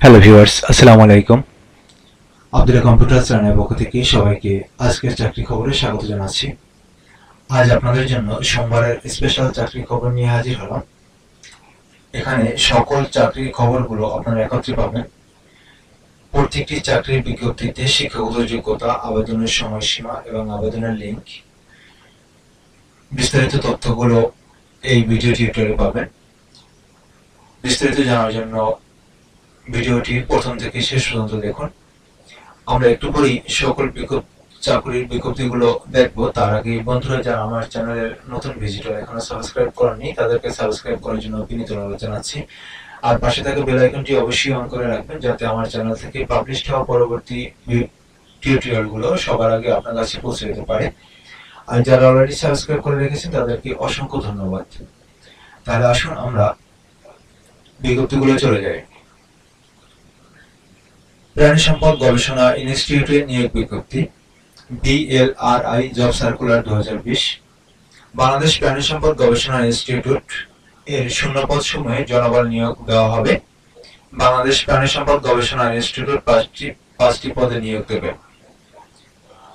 Hello viewers, আসসালামু আলাইকুম। Abdullah computer চ্যানেলের পক্ষ থেকে সবাইকে আজকের চাকরি খবরে স্বাগত জানাচ্ছি। আজ আপনাদের জন্য সোমবারের স্পেশাল চাকরি খবর নিয়ে হাজির হলাম। এখানে সকল চাকরির খবরগুলো আপনারা একত্রে পাবেন। প্রত্যেকটি চাকরির বিজ্ঞপ্তিতে শিক্ষাগত যোগ্যতা, আবেদনের সময়সীমা এবং আবেদনের লিঙ্ক, বিস্তারিত তথ্যগুলো এই ভিডিও টিউটোরিয়ালে পাবেন। বিস্তারিত জানার জন্য ভিডিওটি প্রথম থেকে শেষ পর্যন্ত দেখুন। আমরা একটু পরেই সকল চাকরির বিজ্ঞপ্তিগুলো দেখবো। তার আগে বন্ধুরা যারা আমার চ্যানেলের নতুন ভিজিটর এখনো সাবস্ক্রাইব করেননি, তাদেরকে সাবস্ক্রাইব করার জন্য বিনীত অনুরোধ জানাচ্ছি। আর পাশে থাকা বেল আইকনটি অবশ্যই অন করে রাখবেন, যাতে আমার চ্যানেল থেকে পাবলিশ হওয়া পরবর্তী টিউটোরিয়ালগুলো সবার আগে আপনার কাছে পৌঁছে যেতে পারে। আর যারা অলরেডি সাবস্ক্রাইব করে রেখেছেন তাদেরকে অসংখ্য ধন্যবাদ। তাহলে আসুন আমরা বিজ্ঞপ্তিগুলো চলে যাই। প্রাণী সম্পদ গবেষণা ইনস্টিটিউটে নিয়োগ বিজ্ঞপ্তি, BLRI জব সার্কুলার 2020। বাংলাদেশ প্রাণী সম্পদ গবেষণা ইনস্টিটিউট এর শূন্যপদ সমূহে জনবল নিয়োগ দেওয়া হবে। বাংলাদেশ প্রাণী সম্পদ গবেষণা ইনস্টিটিউট পাঁচটি পদে নিয়োগ দেবে।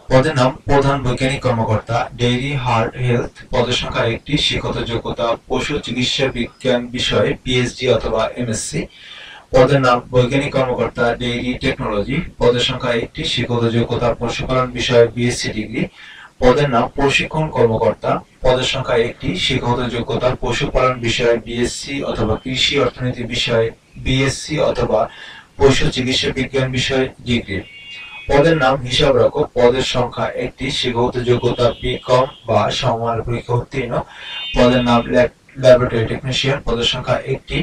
পদের নাম প্রধান বৈজ্ঞানিক কর্মকর্তা, ডেইরি হার্ট হেলথ, পদের সংখ্যা 1টি, শিক্ষাগত যোগ্যতা পশু চিকিৎসা বিজ্ঞান বিষয়ে PhD অথবা MSc। পদের নাম বৈজ্ঞানিক কর্মকর্তা, ডেইরি টেকনোলজি, পদের সংখ্যা 1টি, শিক্ষাগত যোগ্যতা পশুপালন বিষয়ে BSc ডিগ্রি। পদের নাম প্রশিক্ষণ কর্মকর্তা, পদের সংখ্যা 1টি, শিক্ষাগত যোগ্যতা পশুপালন বিষয়ে BSc অথবা কৃষি অর্থনীতি বিষয়ে BSc অথবা পশু চিকিৎসা বিজ্ঞান বিষয়ে ডিগ্রি। পদের নাম হিসাব রক্ষক, পদের সংখ্যা 1টি, শিক্ষাগত যোগ্যতা BCom বা সমমানের পরীক্ষা উত্তীর্ণ। পদের নাম ল্যাবরেটরি টেকনিশিয়ান, পদের সংখ্যা 1টি,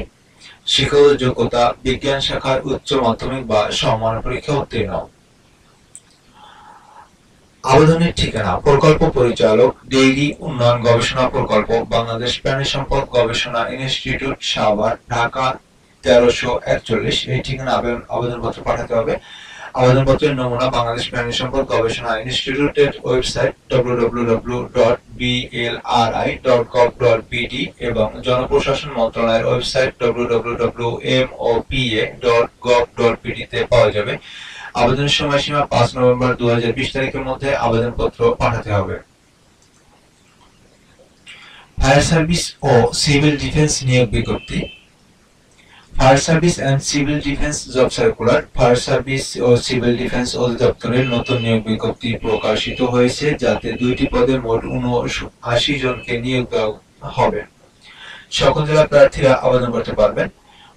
শিক্ষাগত যোগ্যতা বিজ্ঞান শাখার উচ্চ মাধ্যমিক বা সমমানের পরীক্ষা উত্তীর্ণ। আবেদনের ঠিকানা, প্রকল্প পরিচালক, ডেইরি উন্নয়ন গবেষণা প্রকল্প, বাংলাদেশ প্রাণী সম্পদ গবেষণা ইনস্টিটিউট, সাভার, ঢাকা 1341। এই ঠিকানা আবেদনপত্র পাঠাতে হবে। আবেদনপত্রের নমুনা বাংলাদেশ প্রাণী সম্পদ গবেষণা ইনস্টিটিউটের ওয়েবসাইট www.blri.gov.bd এবং জনপ্রশাসন মন্ত্রণালয়ের ওয়েবসাইট www.mopa.gov.bd তে পাওয়া যাবে। আবেদনের সময়সীমা 5 নভেম্বর 2020 তারিখের মধ্যে আবেদনপত্র পাঠাতে হবে। ফায়ার সার্ভিস ও সিভিল ডিফেন্স নিয়োগ বিজ্ঞপ্তি, fire service and civil defence job circular. Fire service ও সিভিল ডিফেন্স অধিদপ্তরের নতুন নিয়োগ বিজ্ঞপ্তি প্রকাশিত হয়েছে, যাতে 2টি পদে মোট 79 জনকে নিয়োগ দেওয়া হবে। সকল জেলা প্রার্থীরা আবেদন করতে পারবেন।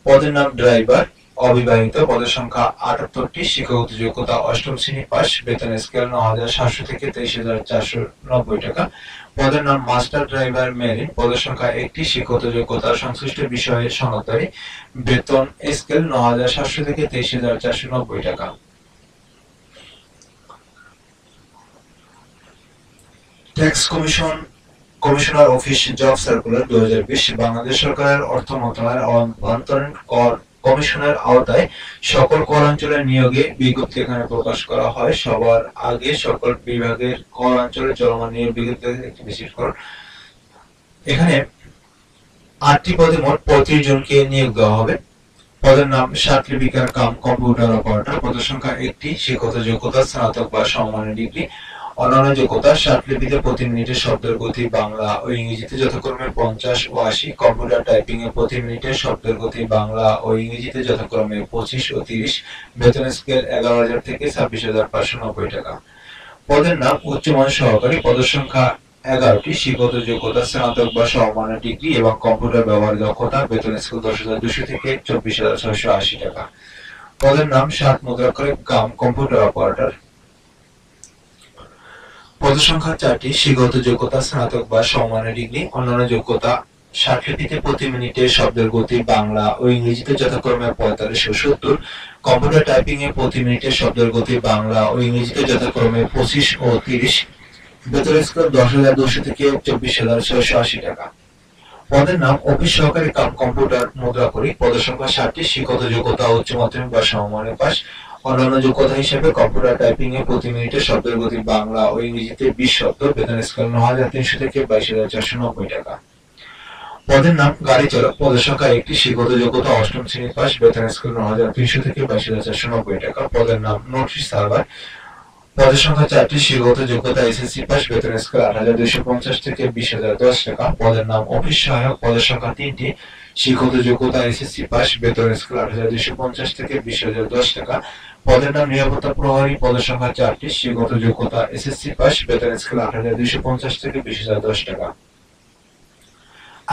পদের নাম ড্রাইভার, অবিবাহিত, পদের সংখ্যা 78টি, শিক্ষাগত যোগ্যতা 8ম শ্রেণী পাস, বেতন স্কেল 9,700 থেকে 23,490 টাকা। পদের নাম মাস্টার ড্রাইভার মেরিন, পদের সংখ্যা 1টি, শিক্ষাগত যোগ্যতা সংশ্লিষ্ট বিষয়ে সনদকারী, বেতন স্কেল 9,700 থেকে 23,490 টাকা। Tax commissioner office job circular 2020। Bangladesh সরকারের অর্থ মন্ত্রণালয়ের অভ্যন্তরীণ কর কমিশনের আওতায় সকল কর অঞ্চলের নিয়োগে বিজ্ঞপ্তি এখানে প্রকাশ করা হয়। সবার আগে সকল বিভাগের কর অঞ্চলে চলমান নিয়োগ বিজ্ঞপ্তি ভিজিট করুন। এখানে 8টি পদে মোট 35 জনকে নিয়োগ দেওয়া হবে। পদের নাম সার্টিফিকেট কাম কম্পিউটার অপারেটর, পদের সংখ্যা 1টি, শিক্ষাগত যোগ্যতা স্নাতক বা সমমানের ডিগ্রি। অন্যান্য যোগ্যতা, স্বাক্ষরলিপিতে প্রতি মিনিটে শব্দের গতি বাংলা ও ইংরেজিতে যথাক্রমে 50 ও 80, কম্পিউটার টাইপিং এ প্রতি মিনিটে শব্দের গতি বাংলা ও ইংরেজিতে যথাক্রমে 25 ও 30, বেতন স্কেল 11,000 থেকে 26,590 টাকা। পদের নাম উচ্চমান সহকারী, পদের সংখ্যা 11টি, শিক্ষাগত যোগ্যতা স্নাতক বা সমমানের ডিগ্রি এবং কম্পিউটার ব্যবহার দক্ষতা, বেতন স্কেল 10,200 থেকে 24,680 টাকা। পদের নাম 7 মুদ্রাক্ষরিক কাম কম্পিউটার অপারেটর, পদের সংখ্যা 4টি, শিক্ষাগত যোগ্যতা স্নাতক বা সমমানের ডিগ্রি। অন্যান্য যোগ্যতা, স্বাক্ষরলিপিতে প্রতি মিনিটে শব্দের গতি বাংলা ও ইংরেজিতে যথাক্রমে 45 ও 70, কম্পিউটার টাইপিং এ প্রতি মিনিটে শব্দের গতি বাংলা ও ইংরেজিতে যথাক্রমে 25 ও 30, বেতন স্কেল 10,200 থেকে 24,680 টাকা। পদের নাম অফিস সহকারী কাম কম্পিউটার মুদ্রাক্ষরিক, পদের সংখ্যা 7টি, শিক্ষাগত যোগ্যতা উচ্চ মাধ্যমিক বা সমমানের পাস। অন্যান্য যোগ্যতা হিসেবে কম্পিউটার টাইপিং এ প্রতি মিনিটে শব্দের গতি বাংলা ও ইংরেজিতে 20 শব্দ, বেতন স্কেল 9,300 থেকে 22,490 টাকা। পদের নাম গাড়ি চালক, পদের সংখ্যা একটি, শিক্ষাগত যোগ্যতা অষ্টম শ্রেণী পাস, বেতন স্কেল ৯৩০০ থেকে ২২,৪৯০ টাকা। পদের নাম নোটিশ সার্ভার, পদের সংখ্যা ৪টি, শিক্ষাগত যোগ্যতা এসএসসি পাস, বেতন স্কেল ৮,২৫০ থেকে ২০,০১০ টাকা। পদের নাম অফিস সহায়ক, পদের সংখ্যা ৩টি, শিক্ষাগত যোগ্যতা এসএসসি পাস, বেতন স্কেল ৮,২৫০ থেকে ২০,০১০ টাকা। পদের নাম নিরাপত্তা প্রহরী, পদের সংখ্যা ৪টি, শিক্ষাগত যোগ্যতা এসএসসি পাস, বেতন স্কেল ৮,২৫০ থেকে ২০,০১০ টাকা।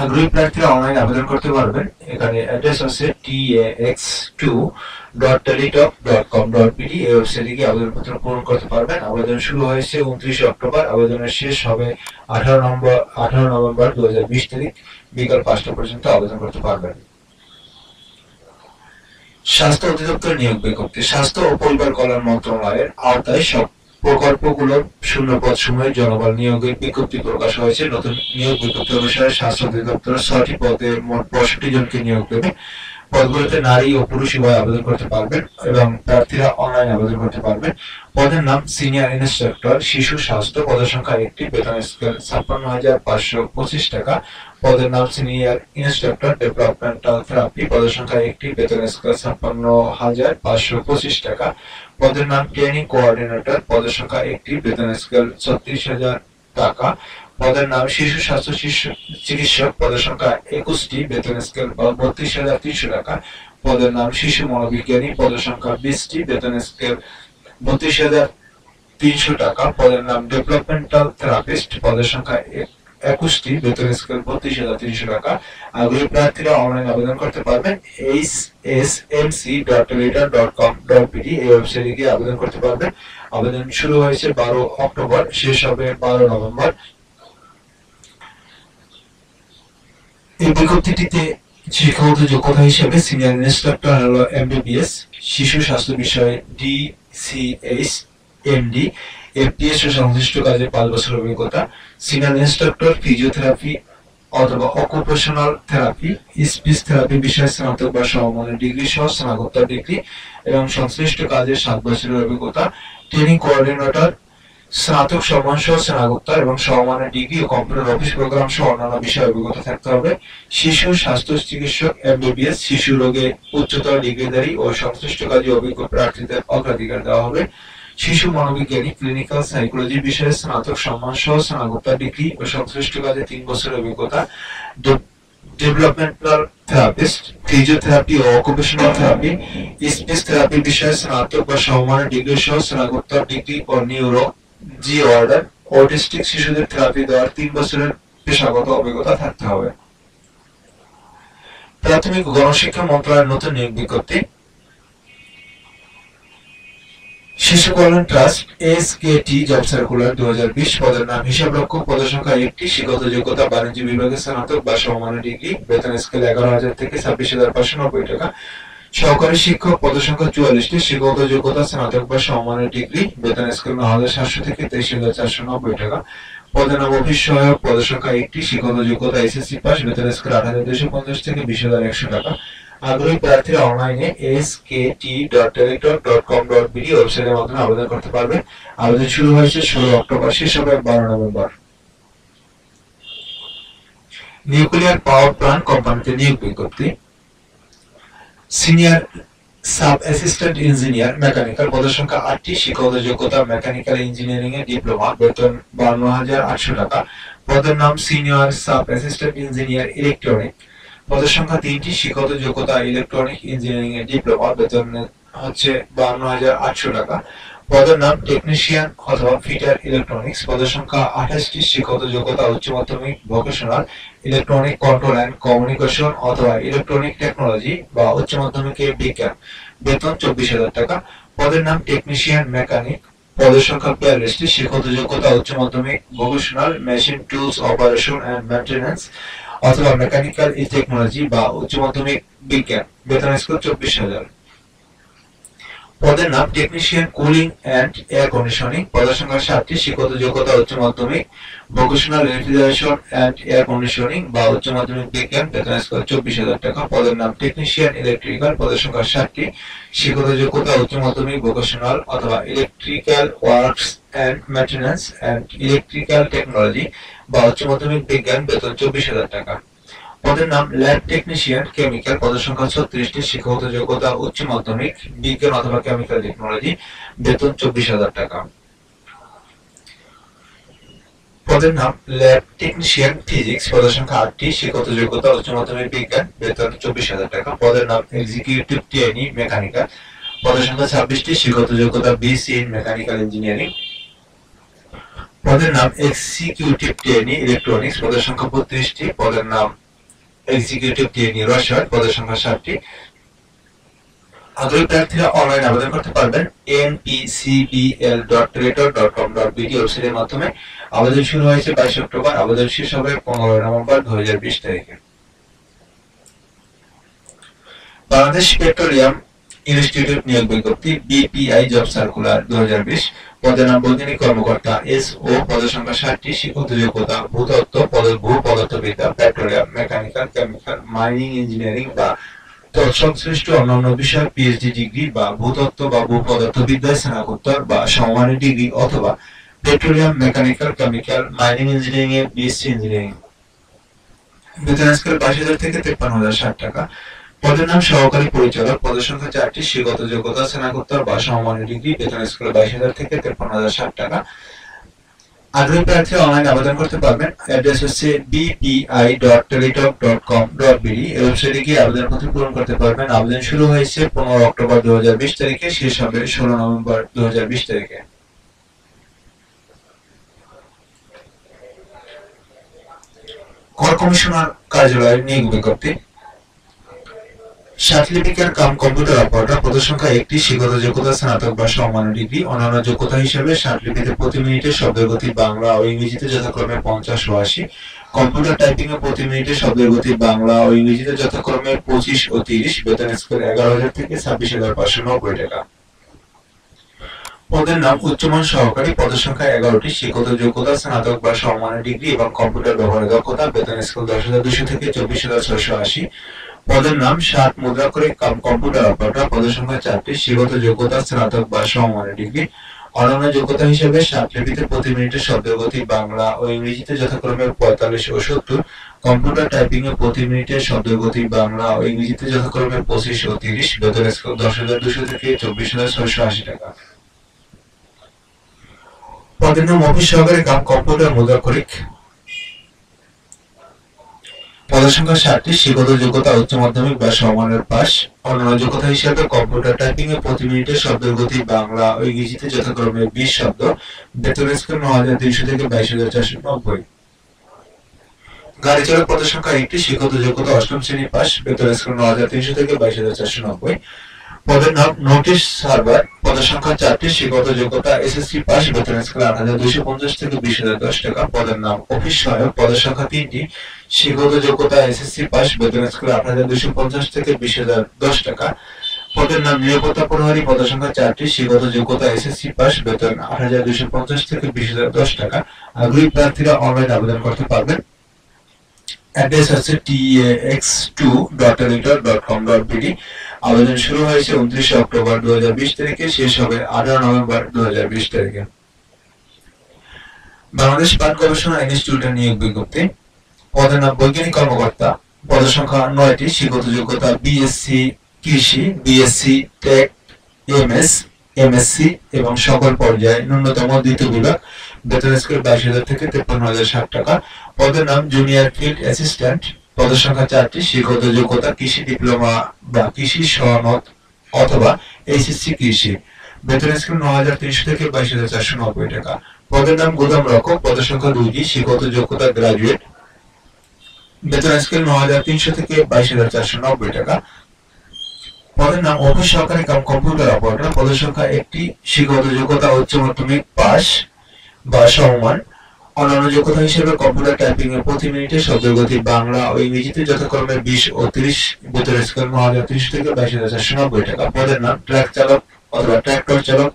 আগ্রহী প্রার্থীরা অনলাইনে আবেদন করতে পারবেন। এখানে অ্যাড্রেস আছে tax2.teletalk.com.bd, এই ওয়েবসাইটে গিয়ে আবেদনপত্র পূরণ করতে পারবেন। আবেদন শুরু হয়েছে 29 অক্টোবর, আবেদনের শেষ হবে 18 নভেম্বর 2020 তারিখ বিকাল 5টা পর্যন্ত আবেদন করতে পারবেন। স্বাস্থ্য অধিদপ্তর নিয়োগ বিজ্ঞপ্তি। স্বাস্থ্য ও পরিবার কল্যাণ মন্ত্রণালয়ের আওতায় সব প্রকল্পগুলোর শূন্যপদ সময়ে জনবল নিয়োগের বিজ্ঞপ্তি প্রকাশ হয়েছে। নতুন নিয়োগ বিজ্ঞপ্তি অনুসারে স্বাস্থ্য অধিদপ্তর 6টি পদে মোট 65 জনকে নিয়োগ দেবে। পদগুলোতে নারী ও পুরুষ উভয় আবেদন করতে পারবেন এবং প্রার্থীরা অনলাইনে আবেদন করতে পারবেন। পদের নাম সিনিয়র ইন্সট্রাক্টর শিশু স্বাস্থ্য, পদের সংখ্যা একটি, বেতন স্কেল ৫৬,৫২৫ টাকা। পদের নাম সিনিয়র ইন্সট্রাক্টর ডেভেলপমেন্টাল থেরাপি, পদের সংখ্যা একটি, বেতন স্কেল ৫৬,৫২৫ টাকা। পদের নাম ট্রেনিং কোঅর্ডিনেটর, পদের সংখ্যা একটি, বেতন স্কেল ৩৬,০০০ টাকা। পদের নাম শিশু স্বাস্থ্য চিকিৎসক, পদের সংখ্যা ২১টি, বেতন স্কেল ৩২,৩০০ টাকা। পদের নাম শিশু মনোবিজ্ঞানী, পদের সংখ্যা 20টি, বেতন স্কেল ৩২,৩০০ টাকা। পদের নাম ডেভেলপমেন্টাল থেরাপিস্ট, পদের সংখ্যা 21টি, বেতন স্কেল ৩২,৩০০ টাকা। আগ্রহী প্রার্থীরা অনলাইন আবেদন করতে পারবেন। hsmc.teletalk.com.bd, এই ওয়েবসাইটে গিয়ে আবেদন করতে পারবেন। আবেদন শুরু হয়েছে 12 অক্টোবর, শেষ হবে 12 নভেম্বর। এই বিজ্ঞপ্তিটিতে শিক্ষাগত যোগ্যতা হিসেবে সিনিয়র ইন্সট্রাক্টর হলো এমবিবিএস, শিশু স্বাস্থ্য বিষয়ে ডিসিএইচ এমডি, এফটিএস ও সংশ্লিষ্ট কাজে 5 বছর অভিজ্ঞতা। সিনিয়র ইন্সট্রাক্টর ফিজিওথেরাপি অথবা অকুপেশনাল থেরাপি, স্পিচ থেরাপি বিষয়ে স্নাতক বা সমমানের ডিগ্রি সহ স্নাতকোত্তর ডিগ্রি এবং সংশ্লিষ্ট কাজে 7 বছরের অভিজ্ঞতা। ট্রেনিং কোঅর্ডিনেটর স্নাতক সম্মান সহ স্নাতকোত্তর এবং সমমানের ডিগ্রি ও কম্পিউটার অফিস প্রোগ্রাম সহ অন্যান্য বিষয়ে অভিজ্ঞতা থাকতে হবে। শিশু স্বাস্থ্য চিকিৎসক এমবিবিএস, শিশু রোগে উচ্চতর ডিগ্রিধারী ও সংশ্লিষ্ট কাজে অভিজ্ঞ প্রার্থীদের অগ্রাধিকার দেওয়া হবে। শিশু মনোবিজ্ঞানী ক্লিনিক্যাল সাইকোলজি বিষয়ে স্নাতক সম্মান সহ স্নাতকোত্তর ডিগ্রি ও সংশ্লিষ্ট কাজে 3 বছরের অভিজ্ঞতা। ডেভেলপমেন্টাল থেরাপিস্ট, ফিজিওথেরাপি ও অকুপেশনাল থেরাপি, স্পিচ থেরাপি বিষয়ে স্নাতক বা সমমানের ডিগ্রি সহ স্নাতকোত্তর ডিগ্রি ও নিউরো জি অর্ডার অটিস্টিক শিশুদের থেরাপি দেওয়ার 3 বছরের পেশাগত অভিজ্ঞতা থাকতে হবে। প্রাথমিক গণশিক্ষা মন্ত্রণালয়ের নতুন নিয়োগ বিজ্ঞপ্তি। শিশু কল্যাণ ট্রাস্ট এসকেটি জব সার্কুলার 2020, পদের নাম হিসাবরক্ষক, পদের সংখ্যা একটি, শিক্ষাগত যোগ্যতা বাণিজ্য বিভাগে স্নাতক বা সমমানের ডিগ্রি, বেতন স্কেল 11,000 থেকে 26,590 টাকা। সহকারী শিক্ষক, পদের সংখ্যা 44টি, শিক্ষাগত যোগ্যতা স্নাতক বা সমমানের ডিগ্রি, বেতন স্কেল 9,700 থেকে 23,490 টাকা। পদের নাম অফিস সহায়ক, পদের সংখ্যা একটি, শিক্ষাগত যোগ্যতা এসএসসি পাস, বেতন স্কেল 8,250 থেকে 20,100 টাকা। আগ্রহী প্রার্থীরা অনলাইনে skt.teletalk.com.bd ওয়েবসাইটের মাধ্যমে আবেদন করতে পারবেন। আবেদন শুরু হয়েছে 16 অক্টোবর, শেষ হবে 12 নভেম্বর। নিউক্লিয়ার পাওয়ার প্ল্যান্ট কোম্পানিতে নিয়োগ বিজ্ঞপ্তি। Senior sub assistant engineer mechanical, পদের সংখ্যা 8টি, শিক্ষাগত যোগ্যতা মেকানিক্যাল ইঞ্জিনিয়ারিং এ ডিপ্লোমা, বেতন 52,800 টাকা। পদের নাম senior sub assistant engineer electronic, পদের সংখ্যা 3টি, শিক্ষাগত যোগ্যতা ইলেকট্রনিক ইঞ্জিনিয়ারিং এ ডিপ্লোমা, বেতন হচ্ছে 52,800 টাকা। পদের নাম টেকনিশিয়ান অথবা ফিটার ইলেকট্রনিক্স, পদের সংখ্যা 28টি, শিক্ষাগত যোগ্যতা উচ্চ মাধ্যমিক vocational electronic control and communication অথবা ইলেকট্রনিক টেকনোলজি বা উচ্চ মাধ্যমিকে বিজ্ঞান, বেতন 24,000 টাকা। পদের নাম টেকনিশিয়ান মেকানিক, পদের সংখ্যা 42টি, শিক্ষাগত যোগ্যতা উচ্চ মাধ্যমিক vocational machine tools operation and maintenance অথবা মেকানিক্যাল টেকনোলজি বা উচ্চ মাধ্যমিক বিজ্ঞান, বেতন স্কেল 24,000। পদের নাম technician cooling and air conditioning, পদের সংখ্যা 7টি, শিক্ষাগত যোগ্যতা উচ্চ মাধ্যমিক vocational refrigeration and air conditioning বা উচ্চ মাধ্যমিক বিজ্ঞান, বেতন স্কেল 24,000 টাকা। পদের নাম টেকনিশিয়ান ইলেকট্রিক্যাল, পদের সংখ্যা 7টি, শিক্ষাগত যোগ্যতা উচ্চ মাধ্যমিক ভোকেশনাল অথবা electrical works and maintenance and electrical technology বা উচ্চ মাধ্যমিক বিজ্ঞান, বেতন 24,000 টাকা। পদের নাম ল্যাব টেকনিশিয়ান কেমিক্যাল, পদের সংখ্যা 36টি, শিক্ষাগত যোগ্যতা উচ্চ মাধ্যমিক বিজ্ঞান অথবা কেমিক্যাল টেকনোলজি, বেতন 24,000 টাকা। পদের নাম ল্যাব টেকনিশিয়ান ফিজিক্স, পদের সংখ্যা 8টি, শিক্ষাগত যোগ্যতা উচ্চ মাধ্যমিক বিজ্ঞান, বেতন 24,000 টাকা। পদের নাম এক্সিকিউটিভ ট্রেনি মেকানিক্যাল, পদের সংখ্যা 26টি, শিক্ষাগত যোগ্যতা বিএসসি ইন মেকানিক্যাল ইঞ্জিনিয়ারিং। পদের নাম এক্সিকিউটিভ ট্রেনি ইলেকট্রনিক্স, পদের সংখ্যা 32টি। পদের নাম এক্সিকিউটিভ ট্রেনি রসায়ন, পদের সংখ্যা 7টি। আগ্রহী প্রার্থীরা অনলাইন আবেদন করতে পারবেন npcbl.teletor.com.bd ওয়েবসাইটের মাধ্যমে। আবেদন শুরু হয়েছে 22 অক্টোবর, আবেদন শেষ হবে 15 নভেম্বর 2020 তারিখে। বাংলাদেশ পেট্রোলিয়াম ইনস্টিটিউট নিয়োগ বিজ্ঞপ্তি বিপিআই জব সার্কুলার 2020, পদের নাম বৈজ্ঞানিক কর্মকর্তা এসও, পদের সংখ্যা 60টি, শিক্ষাগত যোগ্যতা ভূতত্ত্ব, ভূ পদার্থবিদ্যা, petroleum, mechanical, chemical, mining engineering বা তৎসংশ্লিষ্ট অন্যান্য বিষয়ে পিএইচডি ডিগ্রি বা ভূতত্ত্ব বা ভূপদার্থবিদ্যায় স্নাতকোত্তর বা সমমানের ডিগ্রি অথবা petroleum, mechanical, chemical, mining engineering এ বিএসসি ইঞ্জিনিয়ারিং। বেতন স্কেল 22,000 থেকে 53,060 টাকা। পদের নাম সহকারী পরিচালক, পদের সংখ্যা 4টি, শিক্ষাগত যোগ্যতা স্নাতকোত্তর বা সমমানের ডিগ্রি, বেতন স্কেল 22,000 থেকে 53,060 টাকা। আগ্রহী প্রার্থী অনলাইন আবেদন করতে পারবেন। অ্যাড্রেস হচ্ছে bpi.teletalk.com.bd, ওয়েবসাইটে গিয়ে আবেদনপত্র পূরণ করতে পারবেন। আবেদন শুরু হয়েছে 15 অক্টোবর 2020 তারিখে, শেষ হবে 16 নভেম্বর 2020 তারিখে। কর কমিশনার কার্যালয়ের নিয়োগ বিজ্ঞপ্তি। সার্টিফিকেট কাম কম্পিউটার অপারেটর, পদের সংখ্যা 1টি, শিক্ষাগত যোগ্যতা স্নাতক বা সমমানের ডিগ্রি। অন্যান্য যোগ্যতা হিসেবে সার্টিফিকেটে প্রতি মিনিটে শব্দের গতি বাংলা ও ইংরেজিতে যথাক্রমে 50 ও 80, কম্পিউটার টাইপিং এ প্রতি মিনিটে শব্দের গতি বাংলা ও ইংরেজিতে যথাক্রমে 25 ও 30, বেতন স্কেল 11,000 থেকে 26,590 টাকা। পদের নাম উচ্চমান সহকারী, পদের সংখ্যা 11টি, শিক্ষাগত যোগ্যতা স্নাতক বা সমমানের ডিগ্রি এবং কম্পিউটার ব্যবহারের দক্ষতা, বেতন স্কেল 10,200 থেকে 24,680। পদের নাম 60 মুদ্রাক্ষরিক কাম কম্পিউটার অপারেটর, পদের সংখ্যা 4টি, শিক্ষাগত যোগ্যতা স্নাতক বা সমমানের ডিগ্রি। অন্যান্য যোগ্যতা হিসেবে সার্টিফিকেটে প্রতি মিনিটে শব্দের গতি বাংলা ও ইংরেজিতে যথাক্রমে 45 ও 70, কম্পিউটার টাইপিং এ প্রতি মিনিটে শব্দের গতি বাংলা ও ইংরেজিতে যথাক্রমে 25 ও 30, বেতন স্কেল 10,200 থেকে 24,680 টাকা। পদের নাম অফিস সহকারী কাম কম্পিউটার মুদ্রাক্ষরিক, পদের সংখ্যা 60টি, শিক্ষাগত যোগ্যতা উচ্চ মাধ্যমিক বা সমমানের পাস। অন্যান্য যোগ্যতা হিসেবে কম্পিউটার টাইপিং এ প্রতি মিনিটে শব্দের গতি বাংলা ও ইংরেজিতে যথাক্রমে 20 শব্দ, বেতন স্কেল 9,300 থেকে 22,490। গাড়ি চালক, পদের সংখ্যা 1টি, শিক্ষাগত যোগ্যতা 8ম শ্রেণী পাস, বেতন স্কেল 9,300 থেকে 22,490। পদের নাম নোটিশ সার্ভার, পদের সংখ্যা 4টি, শিক্ষাগত যোগ্যতা এসএসসি পাস, বেতন স্কেল 8,250 থেকে 20,010 টাকা। পদের নাম অফিস সহায়ক, পদের সংখ্যা 3টি, শিক্ষাগত যোগ্যতা এসএসসি পাস, বেতন স্কেল 8,250 থেকে 20,010 টাকা। পদের নাম নিরাপত্তা প্রহরী, পদের সংখ্যা 4টি, শিক্ষাগত যোগ্যতা এসএসসি পাস, বেতন 8,250 থেকে 20,010 টাকা। আগ্রহী প্রার্থীরা অনলাইন আবেদন করতে পারবেন। অ্যাড্রেস হচ্ছে tax2.teletor.com.bd, আবেদন শুরু হয়েছে 29 অক্টোবর 2020 তারিখে, শেষ হবে 18 নভেম্বর 2020 তারিখে। বাংলাদেশ পাট গবেষণা ইনস্টিটিউটের নিয়োগ বিজ্ঞপ্তি। পদের নাম বৈজ্ঞানিক কর্মকর্তা, পদের সংখ্যা 9টি, শিক্ষাগত যোগ্যতা বিএসসি কৃষি, বিএসসি টেক, এমএস, এমএসসি এবং সকল পর্যায়ে ন্যূনতম দ্বিতীয় বিভাগ, বেতন স্কেল 22,000 থেকে 53,060 টাকা। পদের নাম জুনিয়র ফিল্ড অ্যাসিস্ট্যান্ট, পদের সংখ্যা 4টি, শিক্ষাগত যোগ্যতা কৃষি ডিপ্লোমা বা কৃষি সনদ অথবা এইচএসসি কৃষি, বেতন স্কেল 9,300 থেকে 22,490 টাকা। পদের নাম গোদাম রক্ষক, পদের সংখ্যা 2টি, শিক্ষাগত যোগ্যতা গ্রাজুয়েট, বেতন স্কেল 9,300 থেকে 22,490 টাকা। পদের নাম অফিস সহকারী কাম কম্পিউটার অপারেটর, পদের সংখ্যা 1টি, শিক্ষাগত যোগ্যতা উচ্চ মাধ্যমিক পাস বা সমমান। অন্যান্য যোগ্যতা হিসেবে কম্পিউটার টাইপিং এ প্রতি মিনিটে শব্দের গতি বাংলা ও ইংরেজিতে যথাক্রমে 20 ও 30, বেতন স্কেল 9,300 থেকে 22,490 টাকা। পদের নাম ট্রাক চালক অথবা ট্রাক্টর চালক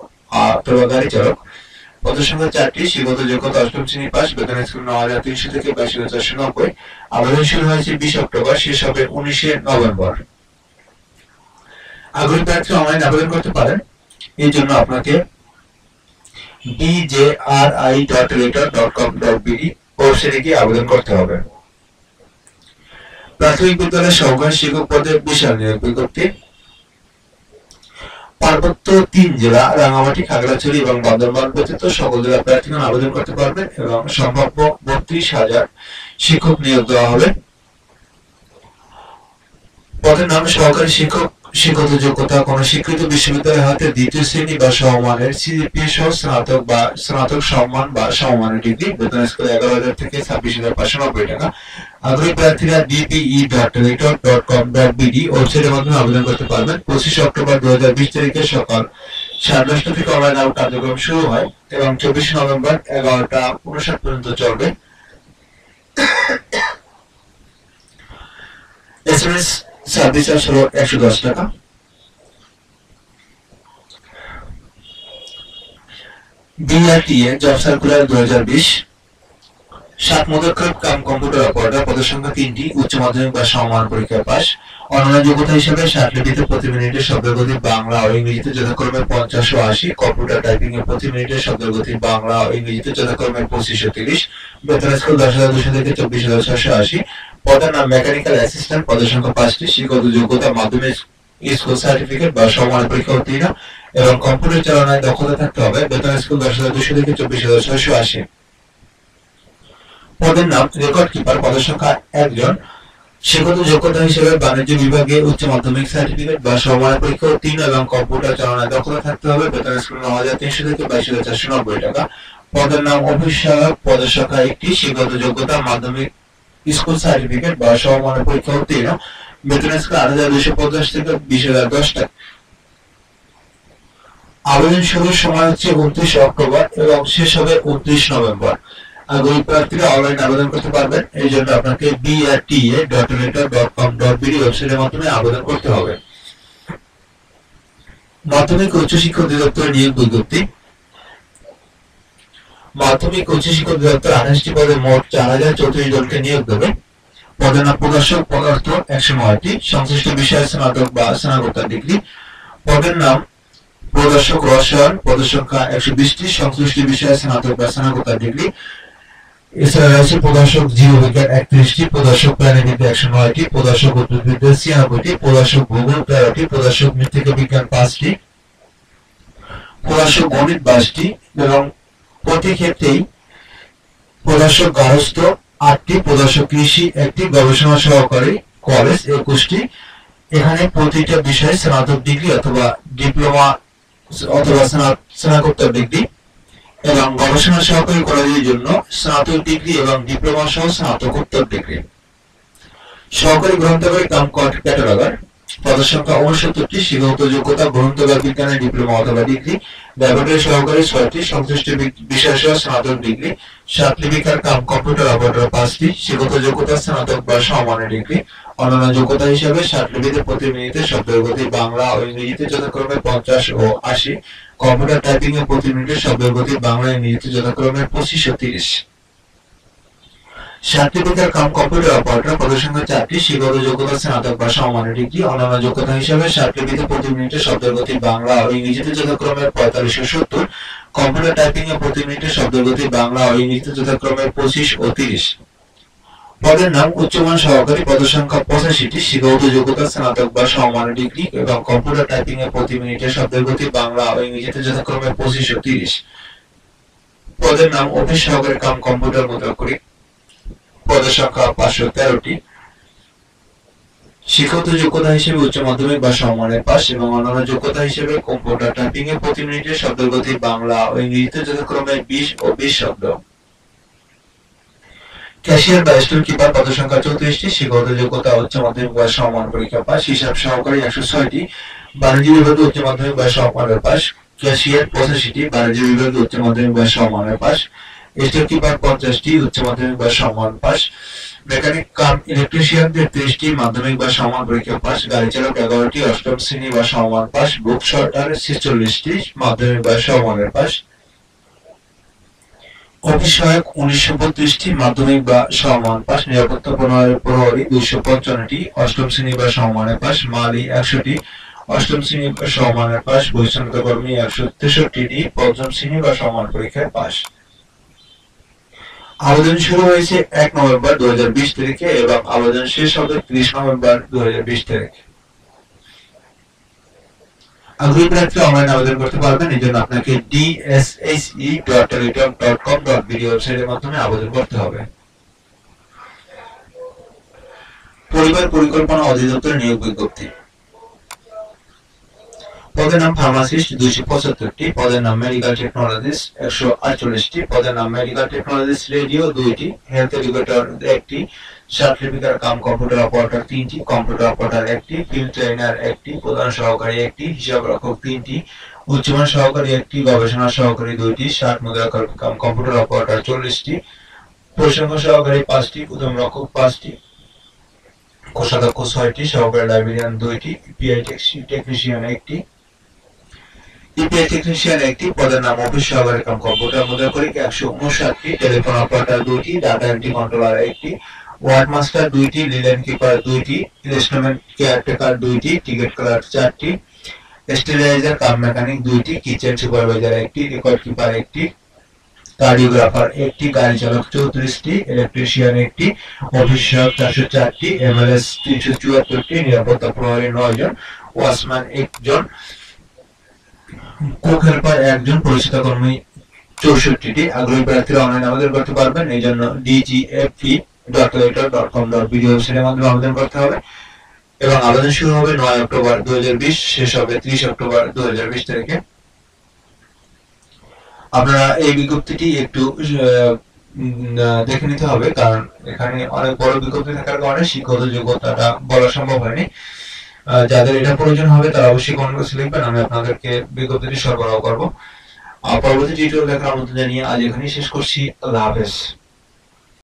অথবা গাড়ি চালক, পদের সংখ্যা 4টি, শিক্ষাগত যোগ্যতা 8ম শ্রেণী পাস, বেতন স্কেল 9,300 থেকে 22,490। আবেদন শুরু হয়েছে 20 অক্টোবর, শেষ হবে 19 নভেম্বর। আগ্রহী প্রার্থী অনলাইন আবেদন করতে পারেন। এই জন্য আপনাকে bjri.teletor.com.bd ওয়েবসাইটে গিয়ে আবেদন করতে হবে। প্রাথমিক বিদ্যালয়ের সহকারী শিক্ষক পদে বিশাল নিয়োগ বিজ্ঞপ্তি। পার্বত্য 3 জেলা রাঙ্গামাটি, খাগড়াছড়ি এবং বান্দরবান ব্যতীত সকল জেলা প্রার্থীগণ আবেদন করতে পারবেন এবং সম্ভাব্য 32,000 শিক্ষক নিয়োগ দেওয়া হবে। পদের নাম সহকারী শিক্ষক। শিক্ষাগত যোগ্যতা কোন স্বীকৃত বিশ্ববিদ্যালয় হতে দ্বিতীয় শ্রেণী বা সমমানের সিজিপিএ সহ স্নাতক বা স্নাতক সম্মান বা সমমানের ডিগ্রি। বেতন স্কেল 11,000 থেকে 26,590 টাকা। আগ্রহী প্রার্থীরা dpe.elector.com.bd ওয়েবসাইটের মাধ্যমে আবেদন করতে পারবেন। 25 অক্টোবর 2020 তারিখে সকাল 10:30 থেকে অনলাইন আবেদন কার্যক্রম শুরু হয় এবং 24 নভেম্বর 11টা 59 পর্যন্ত চলবে। এসএমএস সার্ভিস চার্জ হলো 110 টাকা। BRTA job circular 2020। 7 পদক্ষেপ কাম কম্পিউটার অপারেটর, পদের সংখ্যা 3টি, উচ্চ মাধ্যমিক বা সমমান পরীক্ষায় পাস। অন্যান্য যোগ্যতা হিসেবে 60 লিপিতে প্রতি মিনিটে শব্দের গতি বাংলা ও ইংরেজিতে যথাক্রমে 50 ও 80, কম্পিউটার টাইপিং এ প্রতি মিনিটে শব্দের গতি বাংলা ও ইংরেজিতে যথাক্রমে 25 ও 30। বেতন স্কেল 10,200 থেকে 24,680। পদের নাম মেকানিক্যাল অ্যাসিস্ট্যান্ট, পদের সংখ্যা 5টি। শিক্ষাগত যোগ্যতা মাধ্যমিক স্কুল সার্টিফিকেট বা সমমান পরীক্ষা উত্তীর্ণ এবং কম্পিউটার চালানোয় দক্ষতা থাকতে হবে। বেতন স্কেল 10,200 থেকে 24,680। পদের নাম রেকর্ড কিপার, পদের সংখ্যা 1 জন। শিক্ষাগত যোগ্যতা হিসেবে বাণিজ্য বিভাগে উচ্চ মাধ্যমিক সার্টিফিকেট বা সমমানের পরীক্ষা উত্তীর্ণ এবং কম্পিউটার চালানোয় দক্ষতা থাকতে হবে। বেতন স্কেল 9,300 থেকে 22,490 টাকা। পদের নাম অফিস সহায়ক, পদের সংখ্যা 1টি। শিক্ষাগত যোগ্যতা মাধ্যমিক স্কুল সার্টিফিকেট বা সমমানের পরীক্ষা উত্তীর্ণ। বেতন স্কেল 8,250 থেকে 20,010 টাকা। আবেদন শুরুর সময় হচ্ছে 29 অক্টোবর এবং শেষ হবে 29 নভেম্বর। আগ্রহী প্রার্থীরা অনলাইন আবেদন করতে পারবেন। এই জন্য আপনাকে brta.elector.com.bd ওয়েবসাইটের মাধ্যমে আবেদন করতে হবে। মাধ্যমিক উচ্চ শিক্ষা অধিদপ্তরের নিয়োগ বিজ্ঞপ্তি। মাধ্যমিক উচ্চ শিক্ষা অধিদপ্তর 28টি পদে মোট 4,034 জনকে নিয়োগ দেবে। পদের নাম প্রকাশক, পদার্থ 109টি, সংশ্লিষ্ট বিষয়ে স্নাতক বা স্নাতকোত্তর ডিগ্রি। পদের নাম প্রদর্শক রসায়ন, পদের সংখ্যা 120টি, সংশ্লিষ্ট বিষয়ে স্নাতক বা স্নাতকোত্তর ডিগ্রি। এছাড়া রয়েছে প্রদর্শক জীববিজ্ঞান 31টি, প্রদর্শক প্রাণীবিদ্যা 109টি, প্রদর্শক উদ্ভিদবিদ্যা 96টি, প্রদর্শক ভূগোল 13টি, প্রদর্শক মৃত্তিকা বিজ্ঞান 5টি, প্রদর্শক গণিত 22টি এবং প্রতি ক্ষেত্রেই প্রদর্শক গার্হস্থ্য 8টি, প্রদর্শক কৃষি 1টি, গবেষণা সহকারী কলেজ 21টি। এখানে প্রতিটা বিষয়ে স্নাতক ডিগ্রি অথবা ডিপ্লোমা অথবা স্নাতকোত্তর ডিগ্রি এবং গবেষণা সহকারী কলেজের জন্য স্নাতক ডিগ্রি এবং ডিপ্লোমা সহ স্নাতকোত্তর ডিগ্রি। সহকারী গ্রন্থাগার কাম ক্যাটালগার, পদের সংখ্যা 69টি, শিক্ষাগত যোগ্যতা গ্রন্থাগার বিজ্ঞানে ডিপ্লোমা অথবা ডিগ্রি। ল্যাবরেটরি সহকারী 6টি, সংশ্লিষ্ট বিষয় সহ স্নাতক ডিগ্রি। লিপিকার কাম কম্পিউটার অপারেটর 5টি, শিক্ষাগত যোগ্যতা স্নাতক বা সমমানের ডিগ্রি। অন্যান্য যোগ্যতা হিসেবে 60 লিপিতে প্রতি মিনিটে শব্দের গতি বাংলা ও ইংরেজিতে যথাক্রমে 50 ও 80, কম্পিউটার টাইপিং এ প্রতি মিনিটে শব্দের গতি বাংলা ও ইংরেজিতে যথাক্রমে 25 ও 30। লিপিকার কাম কম্পিউটার অপারেটর, পদের সংখ্যা 4টি, শিক্ষাগত যোগ্যতা স্নাতক বা সমমানের ডিগ্রি। অন্যান্য যোগ্যতা হিসেবে 60 লিপিতে প্রতি মিনিটে শব্দের গতি বাংলা ও ইংরেজিতে যথাক্রমে 45 ও 70, কম্পিউটার টাইপিং এ প্রতি মিনিটে শব্দের গতি বাংলা ও ইংরেজিতে যথাক্রমে 25 ও 30। পদের নাম উচ্চমান সহকারী, পদের সংখ্যা 85টি, শিক্ষাগত যোগ্যতা স্নাতক বা সমমানের ডিগ্রি এবং কম্পিউটার টাইপিং এ প্রতি মিনিটে শব্দের গতি বাংলা ও ইংরেজিতে যথাক্রমে 25 ও 30। পদের নাম অফিস সহকারী কাম কম্পিউটার মুদ্রাক্ষরিক, পদের সংখ্যা 513টি। শিক্ষাগত যোগ্যতা হিসেবে উচ্চ মাধ্যমিক বা সমমানের পাস এবং অন্যান্য যোগ্যতা হিসেবে কম্পিউটার টাইপিং এ প্রতি মিনিটে শব্দের গতি বাংলা ও ইংরেজিতে যথাক্রমে 20 ও 20 শব্দ। ক্যাশিয়ার বা স্টোর কিপার, পদের সংখ্যা 34টি, শিক্ষাগত যোগ্যতা উচ্চ মাধ্যমিক বা সমমান পরীক্ষা পাস। হিসাব সহকারী 106টি, বাণিজ্য বিভাগে উচ্চ মাধ্যমিক বা সমমানের পাস। ক্যাশিয়ার 85টি, বাণিজ্য বিভাগে উচ্চ মাধ্যমিক বা সমমানের পাস। স্টোর কিপার 50টি, উচ্চ মাধ্যমিক বা সমমান পাস। মেকানিক কাম ইলেকট্রিশিয়ান 33টি, মাধ্যমিক বা সমমান পরীক্ষা পাস। গাড়ি চালক 11টি, অষ্টম শ্রেণী বা সমমান পাস। বুক শর্টার 46টি, মাধ্যমিক বা সমমানের পাস। অফিস সহায়ক 1932টি, মাধ্যমিক বা সমমান পাস। নিরাপত্তা প্রহরী 255টি, অষ্টম শ্রেণী বা সমমানের পাস। মালি 100টি, অষ্টম শ্রেণী বা সমমানের পাস। পরিচ্ছন্নতা কর্মী 163টি, পঞ্চম শ্রেণী বা সমমান পরীক্ষায় পাস। আবেদন শুরু হয়েছে 1 নভেম্বর 2020 তারিখে এবং আবেদন শেষ হবে 30 নভেম্বর 2020 তারিখে। আগ্রহী প্রার্থী অনলাইন আবেদন করতে পারবেন। এই জন্য আপনাকে dse.teletalk.com.bd ওয়েবসাইটের মাধ্যমে আবেদন করতে হবে। পরিবার পরিকল্পনা অধিদপ্তর নিয়োগ বিজ্ঞপ্তি। পদের নাম ফার্মাসিস্ট 275টি, পদের নাম মেডিকেল টেকনোলজিস্ট 148টি, পদের নাম মেডিকেল টেকনোলজিস্ট রেডিও 2টি, হেলথ এডুকেটর 1টি, সার্টিফিকেট কাম কম্পিউটার অপারেটর 3টি, কম্পিউটার অপারেটর 1টি, ফিল্ড ট্রেনার 1টি, প্রধান সহকারী 1টি, হিসাব রক্ষক 3টি, উচ্চমান সহকারী 1টি, গবেষণা সহকারী 2টি, 60 মুদ্রা কাম কম্পিউটার অপারেটর 40টি, পরিসংখ্যান সহকারী 5টি, প্রথম রক্ষক 5টি, কোষাধ্যক্ষ 6টি, সহকারী লাইব্রেরিয়ান 2টি, পিআই টেকনিশিয়ান 1টি, ইপিআই টেকনিশিয়ান 1টি, পদের নাম অফিস সহকারী কাম কম্পিউটার মুদ্রাকরিক 159টি, টেলিফোন অপারেটর 2টি, ডাটা এন্ট্রি কন্ট্রোলার 1টি, ওয়ার্ড মাস্টার 2টি, লিলেন কিপার 2টি, ইনস্ট্রুমেন্ট কেয়ারটেকার 2টি, টিকেট কালার 4টি, স্টেরিলাইজার কাম মেকানিক 2টি, কিচেন সুপারভাইজার 1টি, রেকর্ড কিপার 1টি, কার্ডিওগ্রাফার 1টি, গাড়ি চালক 34টি, ইলেকট্রিশিয়ান 1টি, অফিস সহায়ক 404টি, এমএলএস 374টি, নিরাপত্তা প্রহরী 9 জন, ওয়াচম্যান 1 জন, কুক হেল্পার 1 জন, পরিচিত কর্মী 64টি। আগ্রহী প্রার্থীরা অনলাইন আবেদন করতে পারবেন। এই জন্য dgfe.teletalk.com.bd ওয়েবসাইটের মাধ্যমে আবেদন করতে হবে এবং আবেদন শুরু হবে 9 অক্টোবর 2020, শেষ হবে 30 অক্টোবর 2020 তারিখে। আপনারা এই বিজ্ঞপ্তিটি একটু দেখে নিতে হবে, কারণ এখানে অনেক বড় বিজ্ঞপ্তি থাকার কারণে শিক্ষাগত যোগ্যতাটা বলা সম্ভব হয়নি। যাদের এটা প্রয়োজন হবে তারা অবশ্যই কমেন্ট বক্সে লিখবেন, আমি আপনাদেরকে বিজ্ঞপ্তিটি সরবরাহ করব। পরবর্তী টিউটোরিয়াল দেখার আমন্ত্রণ জানিয়ে আজ এখানেই শেষ করছি। আল্লাহ হাফেজ।